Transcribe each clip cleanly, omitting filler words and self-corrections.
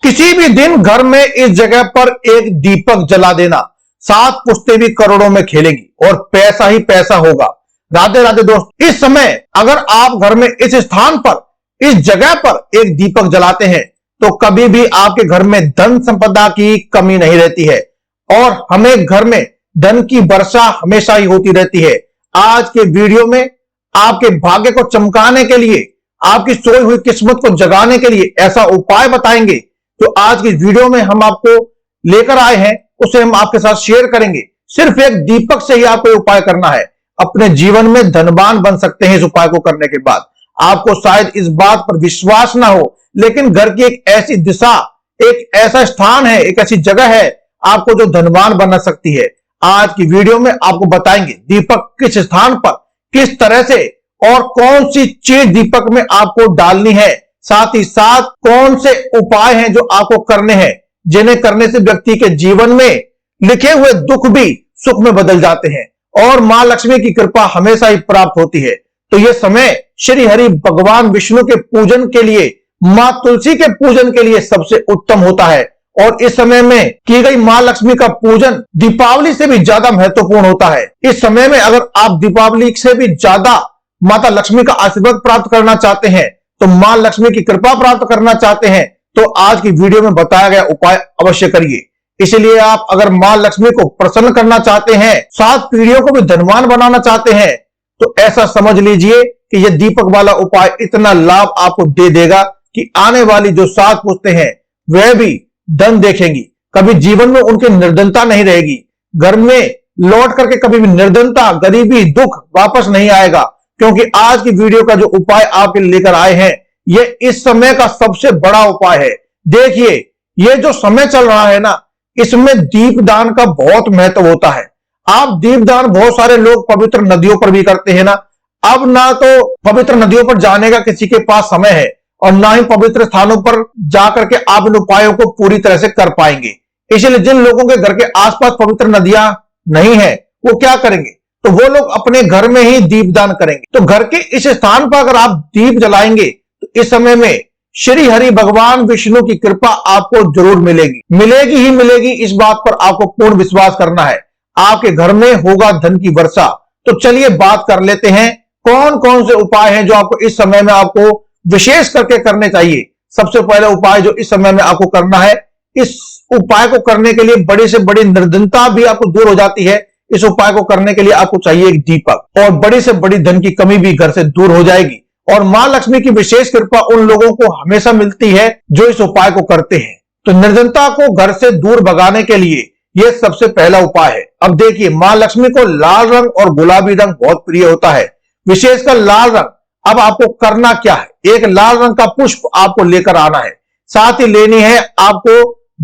किसी भी दिन घर में इस जगह पर एक दीपक जला देना, 7 पुश्तें भी करोड़ों में खेलेंगी और पैसा ही पैसा होगा। राधे राधे दोस्त, इस समय अगर आप घर में इस स्थान पर, इस जगह पर एक दीपक जलाते हैं तो कभी भी आपके घर में धन संपदा की कमी नहीं रहती है और हमें घर में धन की वर्षा हमेशा ही होती रहती है। आज के वीडियो में आपके भाग्य को चमकाने के लिए, आपकी सोई हुई किस्मत को जगाने के लिए ऐसा उपाय बताएंगे जो आज की वीडियो में हम आपको लेकर आए हैं, उसे हम आपके साथ शेयर करेंगे। सिर्फ एक दीपक से ही आपको उपाय करना है, अपने जीवन में धनवान बन सकते हैं। इस उपाय को करने के बाद आपको शायद इस बात पर विश्वास ना हो, लेकिन घर की एक ऐसी दिशा, एक ऐसा स्थान है, एक ऐसी जगह है आपको जो धनवान बना सकती है। आज की वीडियो में आपको बताएंगे दीपक किस स्थान पर, किस तरह से और कौन सी चीज दीपक में आपको डालनी है, साथ ही साथ कौन से उपाय हैं जो आपको करने हैं, जिन्हें करने से व्यक्ति के जीवन में लिखे हुए दुख भी सुख में बदल जाते हैं और मां लक्ष्मी की कृपा हमेशा ही प्राप्त होती है। तो यह समय श्री हरि भगवान विष्णु के पूजन के लिए, मां तुलसी के पूजन के लिए सबसे उत्तम होता है और इस समय में की गई मां लक्ष्मी का पूजन दीपावली से भी ज्यादा महत्वपूर्ण होता है। इस समय में अगर आप दीपावली से भी ज्यादा माता लक्ष्मी का आशीर्वाद प्राप्त करना चाहते हैं, तो मां लक्ष्मी की कृपा प्राप्त करना चाहते हैं, तो आज की वीडियो में बताया गया उपाय अवश्य करिए। इसलिए आप अगर मां लक्ष्मी को प्रसन्न करना चाहते हैं, 7 पीढ़ियों को भी धनवान बनाना चाहते हैं, तो ऐसा समझ लीजिए कि यह दीपक वाला उपाय इतना लाभ आपको दे देगा कि आने वाली जो 7 पुश्तें हैं वह भी धन देखेंगी। कभी जीवन में उनकी निर्धनता नहीं रहेगी। घर में लौट करके कभी भी निर्धनता, गरीबी, दुख वापस नहीं आएगा, क्योंकि आज की वीडियो का जो उपाय आपके लेकर आए हैं यह इस समय का सबसे बड़ा उपाय है। देखिए, यह जो समय चल रहा है ना, इसमें दीपदान का बहुत महत्व होता है। आप दीपदान बहुत सारे लोग पवित्र नदियों पर भी करते हैं ना। अब ना तो पवित्र नदियों पर जाने का किसी के पास समय है और ना ही पवित्र स्थानों पर जाकर के आप इन उपायों को पूरी तरह से कर पाएंगे। इसलिए जिन लोगों के घर के आसपास पवित्र नदियां नहीं है, वो क्या करेंगे, तो वो लोग अपने घर में ही दीपदान करेंगे। तो घर के इस स्थान पर अगर आप दीप जलाएंगे तो इस समय में श्री हरि भगवान विष्णु की कृपा आपको जरूर मिलेगी, मिलेगी ही मिलेगी। इस बात पर आपको पूर्ण विश्वास करना है। आपके घर में होगा धन की वर्षा। तो चलिए बात कर लेते हैं कौन कौन से उपाय हैं जो आपको इस समय में आपको विशेष करके करने चाहिए। सबसे पहला उपाय जो इस समय में आपको करना है, इस उपाय को करने के लिए बड़ी से बड़ी निर्धनता भी आपको दूर हो जाती है। इस उपाय को करने के लिए आपको चाहिए एक दीपक, और बड़ी से बड़ी धन की कमी भी घर से दूर हो जाएगी और मां लक्ष्मी की विशेष कृपा उन लोगों को हमेशा मिलती है जो इस उपाय को करते हैं। तो निर्धनता को घर से दूर भगाने के लिए यह सबसे पहला उपाय है। अब देखिए, मां लक्ष्मी को लाल रंग और गुलाबी रंग बहुत प्रिय होता है, विशेषकर लाल रंग। अब आपको करना क्या है, एक लाल रंग का पुष्प आपको लेकर आना है, साथ ही लेनी है आपको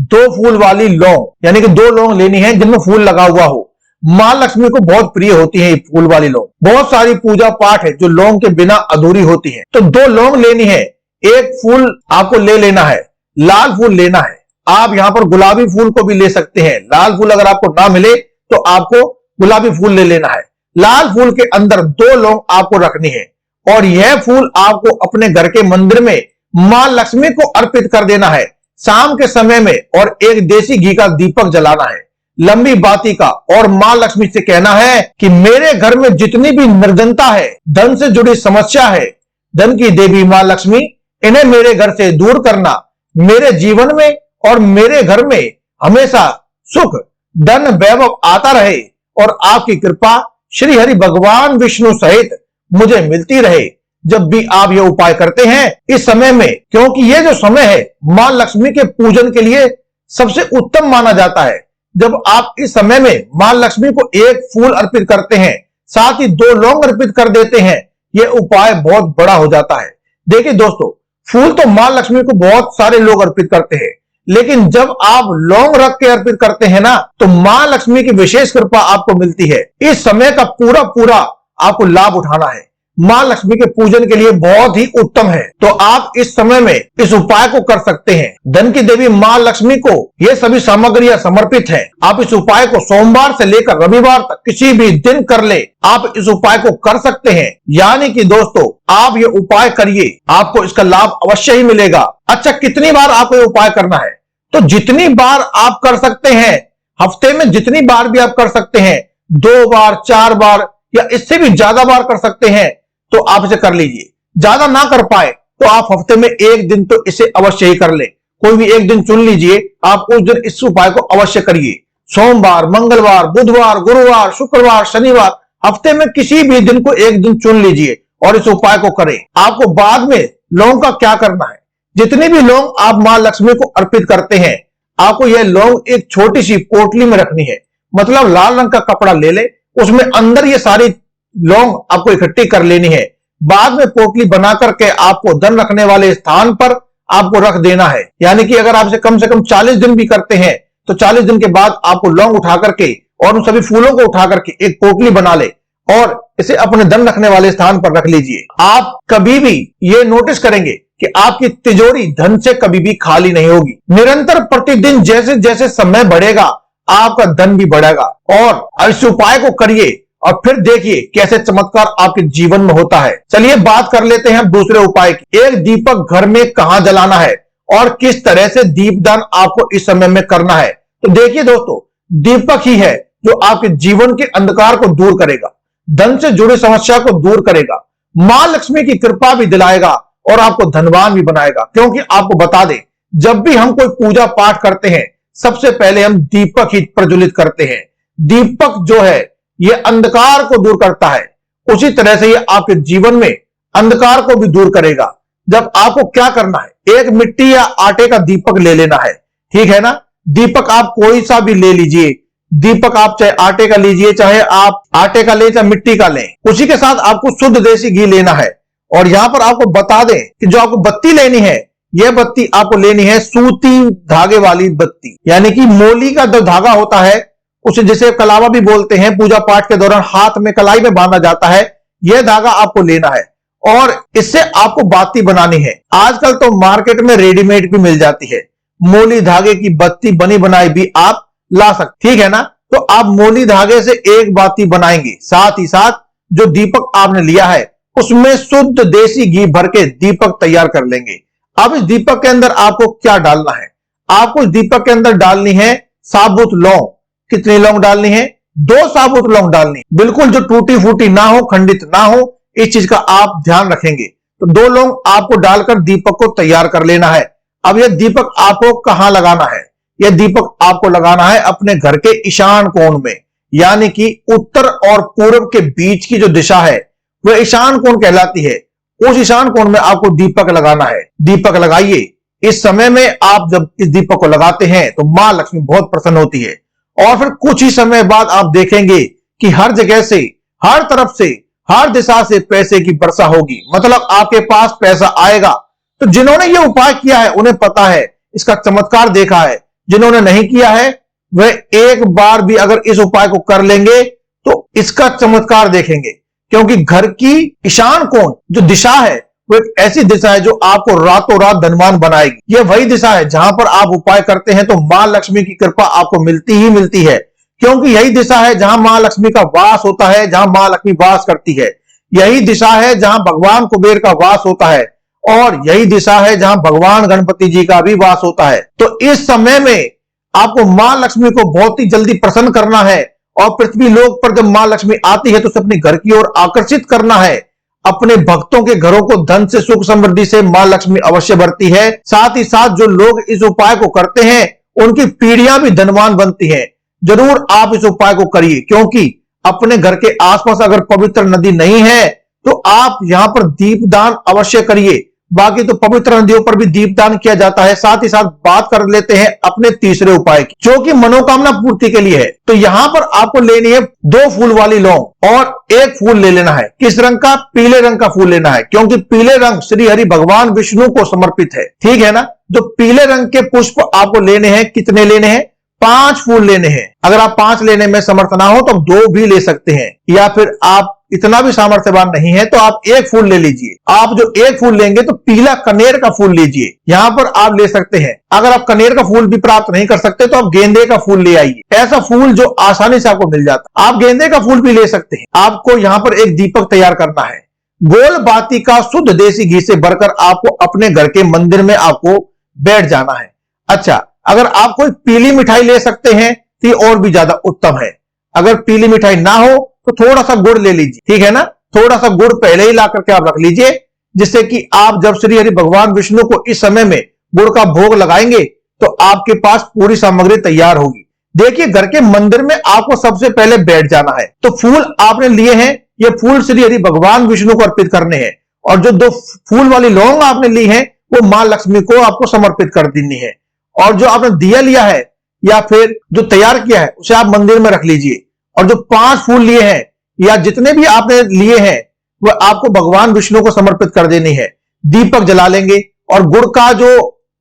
2 फूल वाली लौंग, यानी कि 2 लौंग लेनी है जिनमें फूल लगा हुआ हो। मां लक्ष्मी को बहुत प्रिय होती है ये फूल वाली लौंग। बहुत सारी पूजा पाठ है जो लौंग के बिना अधूरी होती है। तो 2 लौंग लेनी है, एक फूल आपको ले लेना है, लाल फूल लेना है। आप यहां पर गुलाबी फूल को भी ले सकते हैं। लाल फूल अगर आपको ना मिले तो आपको गुलाबी फूल ले लेना है। लाल फूल के अंदर 2 लौंग आपको रखनी है और यह फूल आपको अपने घर के मंदिर में मां लक्ष्मी को अर्पित कर देना है शाम के समय में, और एक देसी घी का दीपक जलाना है, लंबी बाती का, और मां लक्ष्मी से कहना है कि मेरे घर में जितनी भी निर्धनता है, धन से जुड़ी समस्या है, धन की देवी मां लक्ष्मी, इन्हें मेरे घर से दूर करना। मेरे जीवन में और मेरे घर में हमेशा सुख, धन, वैभव आता रहे और आपकी कृपा श्री हरि भगवान विष्णु सहित मुझे मिलती रहे। जब भी आप ये उपाय करते हैं इस समय में, क्योंकि ये जो समय है मां लक्ष्मी के पूजन के लिए सबसे उत्तम माना जाता है। जब आप इस समय में मां लक्ष्मी को एक फूल अर्पित करते हैं, साथ ही 2 लौंग अर्पित कर देते हैं, यह उपाय बहुत बड़ा हो जाता है। देखिए दोस्तों, फूल तो मां लक्ष्मी को बहुत सारे लोग अर्पित करते हैं, लेकिन जब आप लौंग रख के अर्पित करते हैं ना, तो मां लक्ष्मी की विशेष कृपा आपको मिलती है। इस समय का पूरा आपको लाभ उठाना है। मां लक्ष्मी के पूजन के लिए बहुत ही उत्तम है। तो आप इस समय में इस उपाय को कर सकते हैं। धन की देवी मां लक्ष्मी को ये सभी सामग्रियां समर्पित हैं। आप इस उपाय को सोमवार से लेकर रविवार तक किसी भी दिन कर ले, आप इस उपाय को कर सकते हैं। यानी कि दोस्तों, आप ये उपाय करिए, आपको इसका लाभ अवश्य ही मिलेगा। अच्छा, कितनी बार आपको ये उपाय करना है? तो जितनी बार आप कर सकते हैं, हफ्ते में जितनी बार भी आप कर सकते हैं, 2 बार, 4 बार या इससे भी ज्यादा बार कर सकते हैं, तो आप इसे कर लीजिए। ज्यादा ना कर पाए तो आप हफ्ते में 1 दिन तो इसे अवश्य ही कर ले। कोई भी 1 दिन चुन लीजिए, आप उस दिन इस उपाय को अवश्य करिए। सोमवार, मंगलवार, बुधवार, गुरुवार, शुक्रवार, शनिवार, हफ्ते में किसी भी दिन को 1 दिन चुन लीजिए और इस उपाय को करें। आपको बाद में लौंग का क्या करना है? जितनी भी लौंग आप मां लक्ष्मी को अर्पित करते हैं, आपको यह लौंग एक छोटी सी पोटली में रखनी है। मतलब लाल रंग का कपड़ा ले ले, उसमें अंदर ये सारी लौंग आपको इकट्ठी कर लेनी है। बाद में पोटली बना करके आपको धन रखने वाले स्थान पर आपको रख देना है। यानी कि अगर आप इसे कम से कम 40 दिन भी करते हैं, तो 40 दिन के बाद आपको लौंग उठा करके और उन सभी फूलों को उठा करके एक पोटली बना ले और इसे अपने धन रखने वाले स्थान पर रख लीजिए। आप कभी भी ये नोटिस करेंगे कि आपकी तिजोरी धन से कभी भी खाली नहीं होगी। निरंतर प्रतिदिन जैसे जैसे समय बढ़ेगा, आपका धन भी बढ़ेगा। और इस उपाय को करिए और फिर देखिए कैसे चमत्कार आपके जीवन में होता है। चलिए बात कर लेते हैं दूसरे उपाय की। एक दीपक घर में कहां जलाना है और किस तरह से दीपदान आपको इस समय में करना है। तो देखिए दोस्तों, दीपक ही है जो आपके जीवन के अंधकार को दूर करेगा, धन से जुड़ी समस्या को दूर करेगा, मां लक्ष्मी की कृपा भी दिलाएगा और आपको धनवान भी बनाएगा। क्योंकि आपको बता दें, जब भी हम कोई पूजा पाठ करते हैं, सबसे पहले हम दीपक ही प्रज्वलित करते हैं। दीपक जो है ये अंधकार को दूर करता है, उसी तरह से ये आपके जीवन में अंधकार को भी दूर करेगा। जब आपको क्या करना है, एक मिट्टी या आटे का दीपक ले लेना है, ठीक है ना। दीपक आप कोई सा भी ले लीजिए, दीपक आप चाहे आटे का लीजिए, चाहे आप आटे का ले चाहे मिट्टी का लें। उसी के साथ आपको शुद्ध देसी घी लेना है। और यहां पर आपको बता दें कि जो आपको बत्ती लेनी है, यह बत्ती आपको लेनी है सूती धागे वाली बत्ती, यानी कि मोली का जो धागा होता है उसे जिसे कलावा भी बोलते हैं, पूजा पाठ के दौरान हाथ में कलाई में बांधा जाता है, यह धागा आपको लेना है और इससे आपको बाती बनानी है। आजकल तो मार्केट में रेडीमेड भी मिल जाती है, मोली धागे की बत्ती बनी बनाई भी आप ला सकते, ठीक है ना। तो आप मोली धागे से एक बाती बनाएंगे, साथ ही साथ जो दीपक आपने लिया है उसमें शुद्ध देसी घी भर के दीपक तैयार कर लेंगे। अब इस दीपक के अंदर आपको क्या डालना है? आपको इस दीपक के अंदर डालनी है साबुत लौंग। कितनी लौंग डालनी है? 2 साबुत लौंग डालनी, बिल्कुल जो टूटी फूटी ना हो, खंडित ना हो, इस चीज का आप ध्यान रखेंगे। तो 2 लौंग आपको डालकर दीपक को तैयार कर लेना है। अब यह दीपक आपको कहां लगाना है? यह दीपक आपको लगाना है अपने घर के ईशान कोण में, यानी कि उत्तर और पूर्व के बीच की जो दिशा है वह ईशान कोण कहलाती है। उस ईशान कोण में आपको दीपक लगाना है। दीपक लगाइए। इस समय में आप जब इस दीपक को लगाते हैं तो मां लक्ष्मी बहुत प्रसन्न होती है और फिर कुछ ही समय बाद आप देखेंगे कि हर जगह से, हर तरफ से, हर दिशा से पैसे की वर्षा होगी। मतलब आपके पास पैसा आएगा। तो जिन्होंने ये उपाय किया है उन्हें पता है, इसका चमत्कार देखा है। जिन्होंने नहीं किया है वह एक बार भी अगर इस उपाय को कर लेंगे तो इसका चमत्कार देखेंगे। क्योंकि घर की ईशान कोण जो दिशा है वो एक ऐसी दिशा है जो आपको रातों रात धनवान बनाएगी। यह वही दिशा है जहां पर आप उपाय करते हैं तो मां लक्ष्मी की कृपा आपको मिलती ही मिलती है। क्योंकि यही दिशा है जहां मां लक्ष्मी का वास होता है, जहां मां लक्ष्मी वास करती है। यही दिशा है जहां भगवान कुबेर का वास होता है और यही दिशा है जहां भगवान गणपति जी का भी वास होता है। तो इस समय में आपको मां लक्ष्मी को बहुत ही जल्दी प्रसन्न करना है और पृथ्वी लोक पर जब मां लक्ष्मी आती है तो उसे अपने घर की ओर आकर्षित करना है। अपने भक्तों के घरों को धन से, सुख समृद्धि से मां लक्ष्मी अवश्य भरती है। साथ ही साथ जो लोग इस उपाय को करते हैं उनकी पीढ़ियां भी धनवान बनती हैं। जरूर आप इस उपाय को करिए, क्योंकि अपने घर के आसपास अगर पवित्र नदी नहीं है तो आप यहां पर दीपदान अवश्य करिए। बाकी तो पवित्र नदियों पर भी दीपदान किया जाता है। साथ ही साथ बात कर लेते हैं अपने तीसरे उपाय की, जो कि मनोकामना पूर्ति के लिए है। तो यहां पर आपको लेनी है 2 फूल वाली लौंग और 1 फूल ले लेना है। किस रंग का? पीले रंग का फूल लेना है, क्योंकि पीले रंग श्री हरि भगवान विष्णु को समर्पित है, ठीक है ना। जो पीले रंग के पुष्प आपको लेने हैं, कितने लेने हैं? 5 फूल लेने हैं। अगर आप 5 लेने में समर्थ ना हो तो 2 भी ले सकते हैं, या फिर आप इतना भी सामर्थ्यवान नहीं है तो आप एक फूल ले लीजिए। आप जो एक फूल लेंगे तो पीला कनेर का फूल लीजिए। यहाँ पर आप ले सकते हैं। अगर आप कनेर का फूल भी प्राप्त नहीं कर सकते तो आप गेंदे का फूल ले आइए। ऐसा फूल जो आसानी से आपको मिल जाता है। आप गेंदे का फूल भी ले सकते हैं। आपको यहाँ पर एक दीपक तैयार करना है। गोल बाती का शुद्ध देसी घी से भरकर आपको अपने घर के मंदिर में आपको बैठ जाना है। अच्छा, अगर आप कोई पीली मिठाई ले सकते हैं तो ये और भी ज्यादा उत्तम है। अगर पीली मिठाई ना हो तो थोड़ा सा गुड़ ले लीजिए, ठीक है ना। थोड़ा सा गुड़ पहले ही ला करके आप रख लीजिए, जिससे कि आप जब श्री हरि भगवान विष्णु को इस समय में गुड़ का भोग लगाएंगे तो आपके पास पूरी सामग्री तैयार होगी। देखिए, घर के मंदिर में आपको सबसे पहले बैठ जाना है। तो फूल आपने लिए हैं, ये फूल श्री हरि भगवान विष्णु को अर्पित करने हैं। और जो 2 फूल वाली लौंग आपने ली है वो मां लक्ष्मी को आपको समर्पित कर देनी है। और जो आपने दिया लिया है या फिर जो तैयार किया है उसे आप मंदिर में रख लीजिए। और जो 5 फूल लिए हैं या जितने भी आपने लिए हैं वह आपको भगवान विष्णु को समर्पित कर देनी है। दीपक जला लेंगे और गुड़ का जो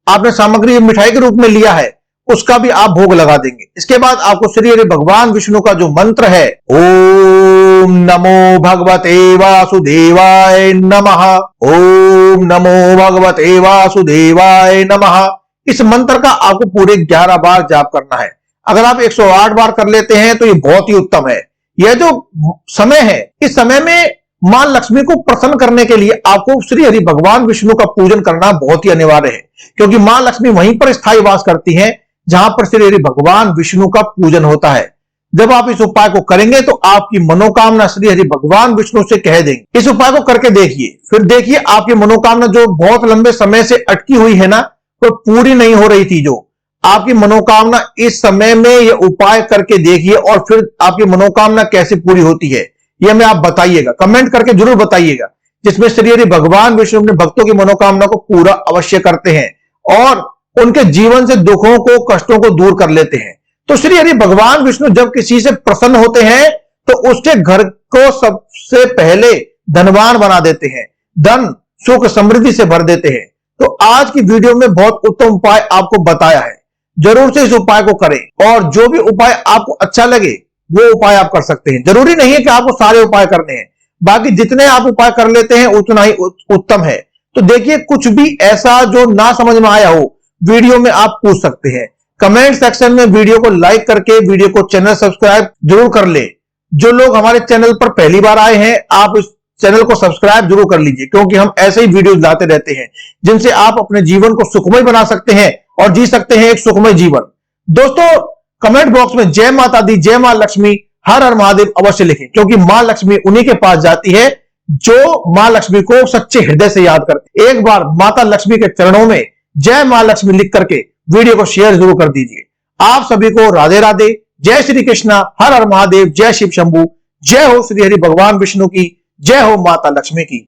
आपने सामग्री मिठाई के रूप में लिया है उसका भी आप भोग लगा देंगे। इसके बाद आपको श्री हरि भगवान विष्णु का जो मंत्र है, ओम नमो भगवते वासुदेवाय नमः, ओम नमो भगवते वासुदेवाय नमः, इस मंत्र का आपको पूरे 11 बार जाप करना है। अगर आप 108 बार कर लेते हैं तो ये बहुत ही उत्तम है। यह जो समय है, इस समय में मां लक्ष्मी को प्रसन्न करने के लिए आपको श्री हरि भगवान विष्णु का पूजन करना बहुत ही अनिवार्य है, क्योंकि मां लक्ष्मी वहीं पर स्थायी वास करती हैं जहां पर श्री हरि भगवान विष्णु का पूजन होता है। जब आप इस उपाय को करेंगे तो आपकी मनोकामना श्री हरि भगवान विष्णु से कह देंगे। इस उपाय को करके देखिए, फिर देखिए आपकी मनोकामना जो बहुत लंबे समय से अटकी हुई है ना, तो पूरी नहीं हो रही थी, जो आपकी मनोकामना इस समय में ये उपाय करके देखिए और फिर आपकी मनोकामना कैसे पूरी होती है ये हमें आप बताइएगा, कमेंट करके जरूर बताइएगा, जिसमें श्री हरि भगवान विष्णु अपने भक्तों की मनोकामना को पूरा अवश्य करते हैं और उनके जीवन से दुखों को, कष्टों को दूर कर लेते हैं। तो श्री हरि भगवान विष्णु जब किसी से प्रसन्न होते हैं तो उसके घर को सबसे पहले धनवान बना देते हैं, धन सुख समृद्धि से भर देते हैं। तो आज की वीडियो में बहुत उत्तम उपाय आपको बताया है, जरूर से इस उपाय को करें और जो भी उपाय आपको अच्छा लगे वो उपाय आप कर सकते हैं। जरूरी नहीं है कि आपको सारे उपाय करने हैं, बाकी जितने आप उपाय कर लेते हैं उतना ही उत्तम है। तो देखिए, कुछ भी ऐसा जो ना समझ में आया हो वीडियो में आप पूछ सकते हैं। कमेंट सेक्शन में वीडियो को लाइक करके वीडियो को चैनल सब्सक्राइब जरूर कर ले। जो लोग हमारे चैनल पर पहली बार आए हैं, आप इस चैनल को सब्सक्राइब जरूर कर लीजिए, क्योंकि हम ऐसे ही वीडियो लाते रहते हैं जिनसे आप अपने जीवन को सुखमय बना सकते हैं और जी सकते हैं एक सुखमय जीवन। दोस्तों, कमेंट बॉक्स में जय माता दी, जय मां लक्ष्मी, हर हर महादेव अवश्य लिखें, क्योंकि मां लक्ष्मी उन्हीं के पास जाती है जो मां लक्ष्मी को सच्चे हृदय से याद करते। एक बार माता लक्ष्मी के चरणों में जय मां लक्ष्मी लिख करके वीडियो को शेयर जरूर कर दीजिए। आप सभी को राधे राधे, जय श्री कृष्णा, हर हर महादेव, जय शिव शंभू, जय हो श्री हरि भगवान विष्णु की, जय हो माता लक्ष्मी की।